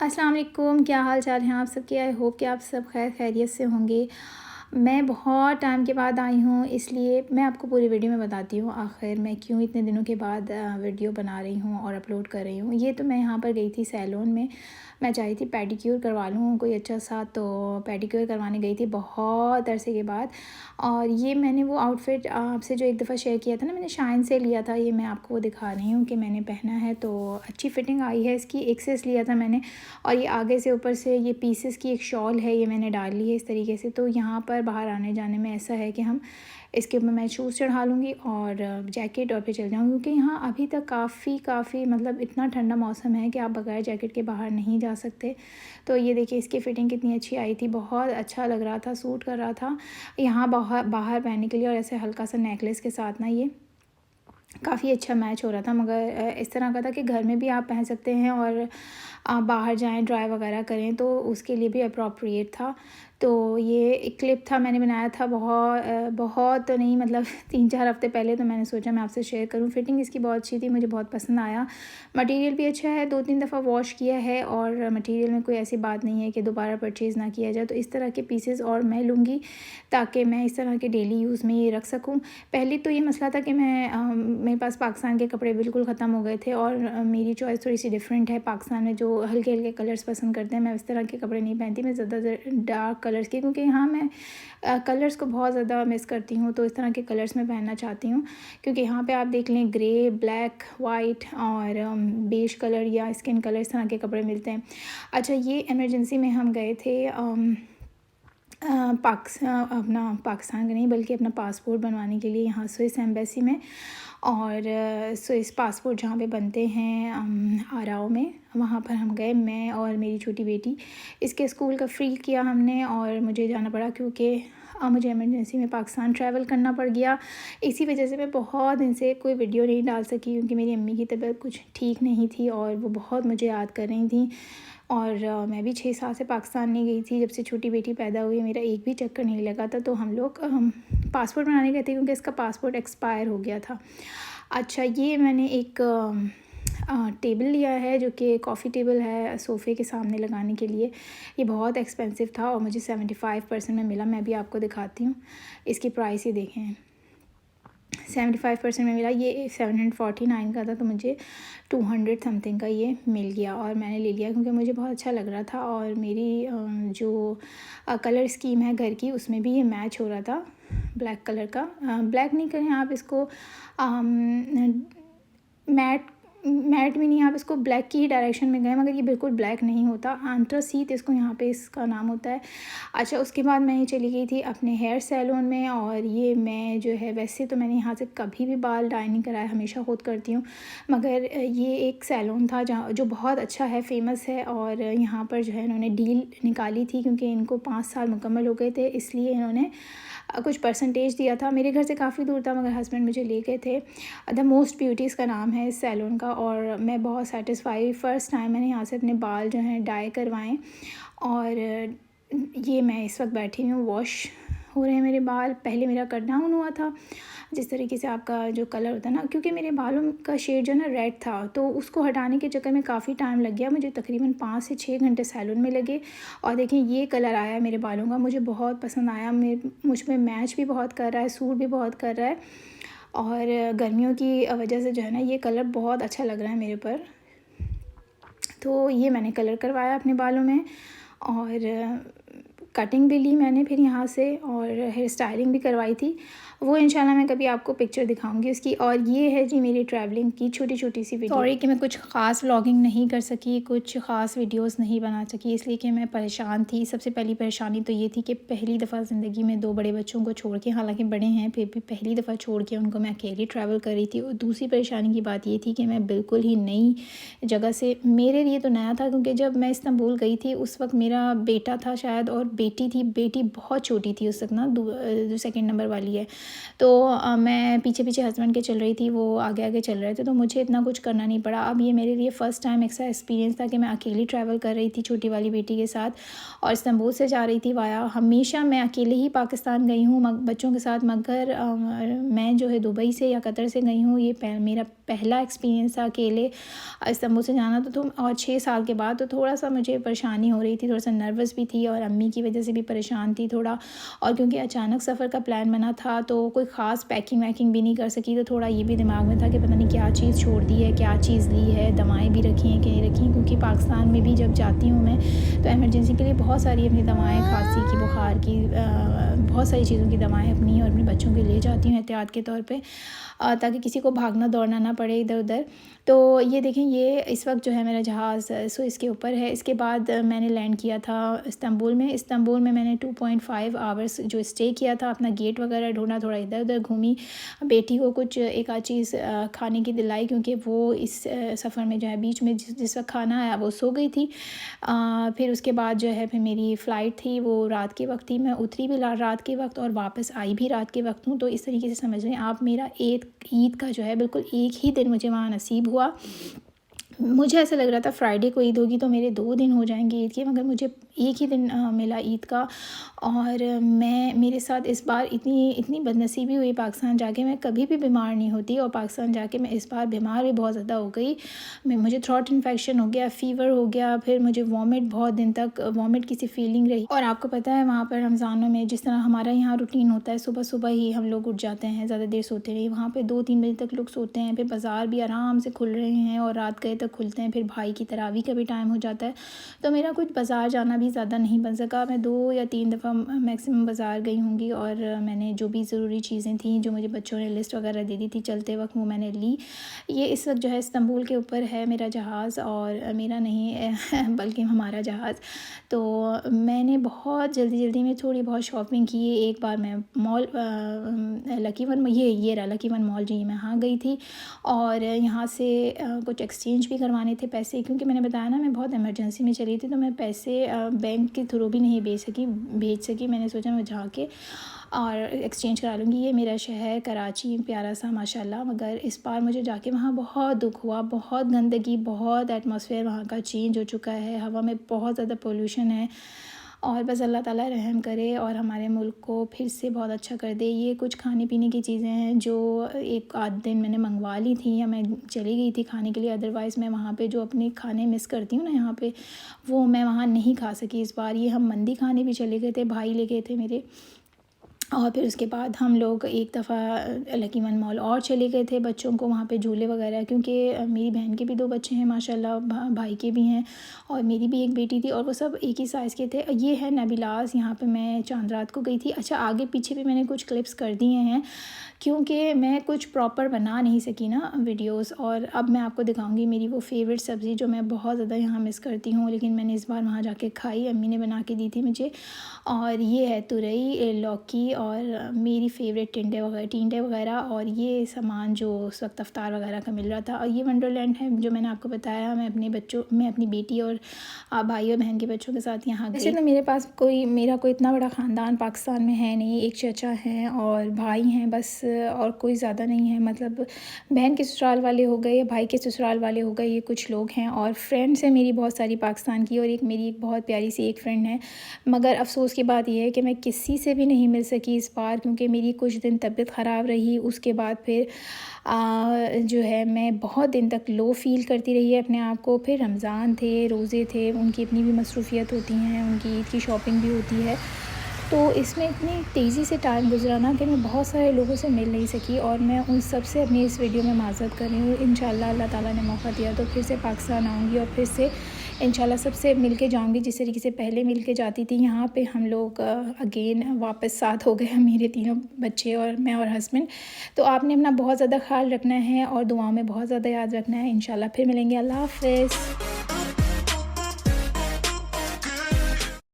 अस्सलाम वालेकुम, क्या हाल चाल हैं आप सबके। आई होप कि आप सब खैर खैरियत से होंगे। मैं बहुत टाइम के बाद आई हूँ, इसलिए मैं आपको पूरी वीडियो में बताती हूँ आखिर मैं क्यों इतने दिनों के बाद वीडियो बना रही हूँ और अपलोड कर रही हूँ। ये तो मैं यहाँ पर गई थी सैलून में, मैं चाही थी पेडिक्योर करवा लूँ कोई अच्छा सा, तो पेडिक्योर करवाने गई थी बहुत अरसे के बाद। और ये मैंने वो आउटफिट आपसे जो एक दफ़ा शेयर किया था ना, मैंने शाइन से लिया था, ये मैं आपको दिखा रही हूँ कि मैंने पहना है तो अच्छी फ़िटिंग आई है इसकी। एक्सेस लिया था मैंने, और ये आगे से ऊपर से ये पीसेस की एक शॉल है, ये मैंने डाल ली है इस तरीके से। तो यहाँ पर बाहर आने जाने में ऐसा है कि हम इसके ऊपर मैं शूज़ चढ़ा लूँगी और जैकेट और फिर चल जाऊँगी, क्योंकि यहाँ अभी तक काफ़ी मतलब इतना ठंडा मौसम है कि आप बगैर जैकेट के बाहर नहीं जा सकते। तो ये देखिए इसकी फ़िटिंग कितनी अच्छी आई थी, बहुत अच्छा लग रहा था, सूट कर रहा था यहाँ बाहर बाहर पहनने के लिए। और ऐसे हल्का सा नेकलेस के साथ ना ये काफ़ी अच्छा मैच हो रहा था। मगर इस तरह का था कि घर में भी आप पहन सकते हैं और आप बाहर जाएँ ड्राइव वगैरह करें तो उसके लिए भी अप्रोप्रिएट था। तो ये एक क्लिप था मैंने बनाया था बहुत तो नहीं, मतलब 3-4 हफ़्ते पहले, तो मैंने सोचा मैं आपसे शेयर करूँ। फ़िटिंग इसकी बहुत अच्छी थी, मुझे बहुत पसंद आया। मटीरियल भी अच्छा है, 2-3 दफ़ा वॉश किया है और मटीरियल में कोई ऐसी बात नहीं है कि दोबारा परचेज़ ना किया जाए। तो इस तरह के पीसेस और मैं लूँगी ताकि मैं इस तरह के डेली यूज़ में ये रख सकूँ। पहले तो ये मसला था कि मेरे पास पाकिस्तान के कपड़े बिल्कुल ख़त्म हो गए थे और मेरी चॉइस थोड़ी सी डिफरेंट है। पाकिस्तान में जो हल्के हल्के कलर्स पसंद करते हैं, मैं इस तरह के कपड़े नहीं पहनती, मैं ज़्यादातर डार्क कलर्स के, क्योंकि यहाँ मैं कलर्स को बहुत ज़्यादा मिस करती हूँ। तो इस तरह के कलर्स में पहनना चाहती हूँ, क्योंकि यहाँ पे आप देख लें ग्रे, ब्लैक, वाइट और बेज कलर या स्किन कलर, इस तरह के कपड़े मिलते हैं। अच्छा, ये इमरजेंसी में हम गए थे अपना पाकिस्तान का नहीं बल्कि अपना पासपोर्ट बनवाने के लिए यहाँ स्विस एम्बेसी में। और स्विस पासपोर्ट जहाँ पे बनते हैं आराव में, वहाँ पर हम गए, मैं और मेरी छोटी बेटी। इसके स्कूल का फ्री किया हमने और मुझे जाना पड़ा क्योंकि मुझे इमरजेंसी में पाकिस्तान ट्रैवल करना पड़ गया। इसी वजह से मैं बहुत दिन से कोई वीडियो नहीं डाल सकी, क्योंकि मेरी अम्मी की तबीयत कुछ ठीक नहीं थी और वो बहुत मुझे याद कर रही थी। और मैं भी 6 साल से पाकिस्तान नहीं गई थी, जब से छोटी बेटी पैदा हुई मेरा एक भी चक्कर नहीं लगा था। तो हम लोग पासपोर्ट बनाने गए थे क्योंकि इसका पासपोर्ट एक्सपायर हो गया था। अच्छा, ये मैंने एक टेबल लिया है जो कि कॉफ़ी टेबल है सोफ़े के सामने लगाने के लिए। ये बहुत एक्सपेंसिव था और मुझे 75% में मिला। मैं भी आपको दिखाती हूँ, इसकी प्राइस ये देखें, 75% में मिला। ये 749 का था, तो मुझे 200 समथिंग का ये मिल गया और मैंने ले लिया क्योंकि मुझे बहुत अच्छा लग रहा था। और मेरी जो कलर स्कीम है घर की, उसमें भी ये मैच हो रहा था, ब्लैक कलर का। ब्लैक नहीं करें आप इसको, मैट मैट भी नहीं, आप इसको ब्लैक की ही डायरेक्शन में गए, मगर ये बिल्कुल ब्लैक नहीं होता, आंट्रासीट इसको यहाँ पे इसका नाम होता है। अच्छा, उसके बाद मैं चली गई थी अपने हेयर सैलून में। और ये मैं जो है, वैसे तो मैंने यहाँ से कभी भी बाल डाई नहीं कराया, हमेशा खुद करती हूँ, मगर ये एक सैलून था जहाँ जो बहुत अच्छा है, फ़ेमस है। और यहाँ पर जो है इन्होंने डील निकाली थी क्योंकि इनको 5 साल मुकम्मल हो गए थे, इसलिए इन्होंने कुछ परसेंटेज दिया था। मेरे घर से काफ़ी दूर था, मगर हस्बैंड मुझे ले गए थे। द मोस्ट ब्यूटीज़ का नाम है इस सैलून का, और मैं बहुत सेटिस्फाई, फ़र्स्ट टाइम मैंने यहाँ से अपने बाल जो हैं डाई करवाएं। और ये मैं इस वक्त बैठी हूँ, वॉश हो रहे हैं मेरे बाल। पहले मेरा कट डाउन हुआ था, जिस तरीके से आपका जो कलर होता है ना, क्योंकि मेरे बालों का शेड जो है ना रेड था, तो उसको हटाने के चक्कर में काफ़ी टाइम लग गया मुझे, तकरीबन 5 से 6 घंटे सैलून में लगे। और देखें ये कलर आया मेरे बालों का, मुझे बहुत पसंद आया, मुझ में मैच भी बहुत कर रहा है, सूट भी बहुत कर रहा है। और गर्मियों की वजह से जो है ना, ये कलर बहुत अच्छा लग रहा है मेरे पर। तो ये मैंने कलर करवाया अपने बालों में और कटिंग भी ली मैंने फिर यहाँ से, और हेयर स्टाइलिंग भी करवाई थी। वो इंशाल्लाह मैं कभी आपको पिक्चर दिखाऊंगी उसकी। और ये है जी मेरी ट्रैवलिंग की छोटी छोटी सी वीडियो। सॉरी कि मैं कुछ ख़ास व्लॉगिंग नहीं कर सकी, कुछ ख़ास वीडियोस नहीं बना सकी, इसलिए कि मैं परेशान थी। सबसे पहली परेशानी तो ये थी कि पहली दफ़ा ज़िंदगी में 2 बड़े बच्चों को छोड़ के, हालांकि बड़े हैं फिर भी पहली दफ़ा छोड़ के उनको मैं अकेली ट्रैवल कर रही थी। और दूसरी परेशानी की बात ये थी कि मैं बिल्कुल ही नई जगह से, मेरे लिए तो नया था, क्योंकि जब मैं इस्तांबुल गई थी उस वक्त मेरा बेटा था शायद और बेटी थी। बेटी बहुत छोटी थी उस वक्त ना, जो सेकंड नंबर वाली है, तो मैं पीछे पीछे हस्बैंड के चल रही थी, वो आगे आगे चल रहे थे, तो मुझे इतना कुछ करना नहीं पड़ा। अब ये मेरे लिए फ़र्स्ट टाइम ऐसा एक्सपीरियंस था कि मैं अकेली ट्रैवल कर रही थी छोटी वाली बेटी के साथ, और इस्तांबुल से जा रही थी वाया। हमेशा मैं अकेले ही पाकिस्तान गई हूँ बच्चों के साथ, मगर मैं जो है दुबई से या कतर से गई हूँ। ये मेरा पहला एक्सपीरियंस था अकेले इस्तांबुल से जाना। तो और 6 साल के बाद तो थोड़ा सा मुझे परेशानी हो रही थी, थोड़ा सा नर्वस भी थी, और अम्मी की वजह से भी परेशान थी थोड़ा। और क्योंकि अचानक सफ़र का प्लान बना था, तो कोई ख़ास पैकिंग वैकिंग भी नहीं कर सकी, तो थोड़ा ये भी दिमाग में था कि पता नहीं क्या चीज़ छोड़ दी है, क्या चीज़ ली है, दवाएँ भी रखी हैं कि नहीं रखी हैं। क्योंकि पाकिस्तान में भी जब जाती हूँ मैं, तो इमरजेंसी के लिए बहुत सारी अपनी दवाएँ, खांसी की, बुखार की, बहुत सारी चीज़ों की दवाएँ अपनी और अपने बच्चों के ले जाती हूँ एहतियात के तौर पे, ताकि किसी को भागना दौड़ना ना पड़े इधर उधर। तो ये देखें, ये इस वक्त जो है मेरा जहाज़ सो इसके ऊपर है। इसके बाद मैंने लैंड किया था इस्तांबुल में। इस्तांबुल में मैंने 2.5 आवर्स जो स्टे किया था, अपना गेट वगैरह ढूंढा, थोड़ा इधर उधर घूमी, बेटी को कुछ एक आध चीज़ खाने की दिलाई, क्योंकि वो इस सफ़र में जो है बीच में जिस वक्त खाना आया वो सो गई थी। फिर उसके बाद जो है फिर मेरी फ़्लाइट थी, वो रात के वक्त थी, मैं उतरी भी रात के वक्त और वापस आई भी रात के वक्त हूँ। तो इस तरीके से समझ लें आप, मेरा ईद का जो है बिल्कुल एक ही दिन मुझे वहाँ नसीब हुआ। मुझे ऐसा लग रहा था फ्राइडे को ईद होगी तो मेरे 2 दिन हो जाएंगे ईद के, मगर मुझे एक ही दिन मिला ईद का। और मेरे साथ इस बार इतनी बदनसीबी हुई पाकिस्तान जाके, मैं कभी भी बीमार नहीं होती, और पाकिस्तान जाके मैं इस बार बीमार भी बहुत ज़्यादा हो गई। मुझे थ्रोट इन्फेक्शन हो गया, फ़ीवर हो गया, फिर मुझे वॉमिट, बहुत दिन तक वॉमिट की सी फीलिंग रही। और आपको पता है वहाँ पर रमज़ानों में जिस तरह हमारा यहाँ रूटीन होता है, सुबह सुबह ही हम लोग उठ जाते हैं, ज़्यादा देर सोते नहीं। वहाँ पर 2-3 बजे तक लोग सोते हैं, फिर बाज़ार भी आराम से खुल रहे हैं और रात गए तक खुलते हैं, फिर भाई की तरावी का भी टाइम हो जाता है। तो मेरा कुछ बाज़ार जाना भी ज़्यादा नहीं बन सका। मैं 2 या 3 दफ़ा मैक्सिमम बाज़ार गई होंगी, और मैंने जो भी ज़रूरी चीज़ें थी, जो मुझे बच्चों ने लिस्ट वगैरह दे दी थी चलते वक्त, वो मैंने ली। ये इस वक्त जो है इस्तांबुल के ऊपर है मेरा जहाज़, और मेरा नहीं बल्कि हमारा जहाज़। तो मैंने बहुत जल्दी में थोड़ी बहुत शॉपिंग की। एक बार मैं मॉल लकी वन, ये रहा लकी वन मॉल जी, मैं यहाँ गई थी, और यहाँ से कुछ एक्सचेंज भी करवाने थे पैसे, क्योंकि मैंने बताया ना मैं बहुत इमरजेंसी में चली थी, तो मैं पैसे बैंक के थ्रू भी नहीं भेज सकी। मैंने सोचा मैं जाके और एक्सचेंज करा लूँगी। ये मेरा शहर कराची प्यारा सा माशाल्लाह, मगर इस बार मुझे जाके वहाँ बहुत दुख हुआ। बहुत गंदगी, बहुत एटमॉस्फेयर वहाँ का चेंज हो चुका है, हवा में बहुत ज़्यादा पोल्यूशन है। और बस अल्लाह ताला रहम करे और हमारे मुल्क को फिर से बहुत अच्छा कर दे। ये कुछ खाने पीने की चीज़ें हैं जो एक आध दिन मैंने मंगवा ली थी, या मैं चली गई थी खाने के लिए। अदरवाइज़ मैं वहाँ पे जो अपने खाने मिस करती हूँ ना यहाँ पे, वो मैं वहाँ नहीं खा सकी इस बार। ये हम मंदी खाने भी चले गए थे, भाई ले गए थे मेरे। और फिर उसके बाद हम लोग एक दफ़ा लकी वन मॉल और चले गए थे बच्चों को वहाँ पे झूले वगैरह, क्योंकि मेरी बहन के भी 2 बच्चे हैं माशाल्लाह, भाई के भी हैं, और मेरी भी एक बेटी थी, और वो सब एक ही साइज़ के थे। ये है नबीलास, यहाँ पे मैं चांद रात को गई थी। अच्छा, आगे पीछे भी मैंने कुछ क्लिप्स कर दिए हैं, क्योंकि मैं कुछ प्रॉपर बना नहीं सकी ना वीडियोस। और अब मैं आपको दिखाऊंगी मेरी वो फेवरेट सब्ज़ी जो मैं बहुत ज़्यादा यहाँ मिस करती हूँ, लेकिन मैंने इस बार वहाँ जाके खाई, अम्मी ने बना के दी थी मुझे। और ये है तुरई, लौकी, और मेरी फेवरेट टिंडे वगैरह, और ये सामान जो उस वक्त अफ्तार वगैरह का मिल रहा था। और ये वंडरलैंड है जो मैंने आपको बताया। मैं अपनी बेटी और भाई और बहन के बच्चों के साथ यहाँ गई। वैसे तो मेरा कोई इतना बड़ा ख़ानदान पाकिस्तान में है नहीं। एक चाचा हैं और भाई हैं बस, और कोई ज़्यादा नहीं है। मतलब बहन के ससुराल वाले हो गए या भाई के ससुराल वाले हो गए, ये कुछ लोग हैं। और फ्रेंड्स हैं मेरी बहुत सारी पाकिस्तान की, और मेरी एक बहुत प्यारी सी एक फ्रेंड है। मगर अफ़सोस की बात यह है कि मैं किसी से भी नहीं मिल सकी इस बार, क्योंकि मेरी कुछ दिन तबीयत ख़राब रही। उसके बाद फिर जो है मैं बहुत दिन तक लो फ़ील करती रही अपने आप को। फिर रमज़ान थे, रोज़े थे, उनकी अपनी भी मसरूफ़ियत होती हैं, उनकी ईद की शॉपिंग भी होती है। तो इसमें इतनी तेज़ी से टाइम गुज़रा ना कि मैं बहुत सारे लोगों से मिल नहीं सकी, और मैं उन सब से अपनी इस वीडियो में माज़रत कर रही हूँ। इंशाल्लाह अल्लाह ताला ने मौका दिया तो फिर से पाकिस्तान आऊँगी, और फिर से इंशाल्लाह सबसे मिल के जाऊँगी जिस तरीके से पहले मिल के जाती थी। यहाँ पे हम लोग अगेन वापस साथ हो गए हैं, मेरे तीनों बच्चे और मैं और हस्बैंड। तो आपने अपना बहुत ज़्यादा ख्याल रखना है और दुआओं में बहुत ज़्यादा याद रखना है। इंशाल्लाह फिर मिलेंगे। अल्लाह हाफ़िज़।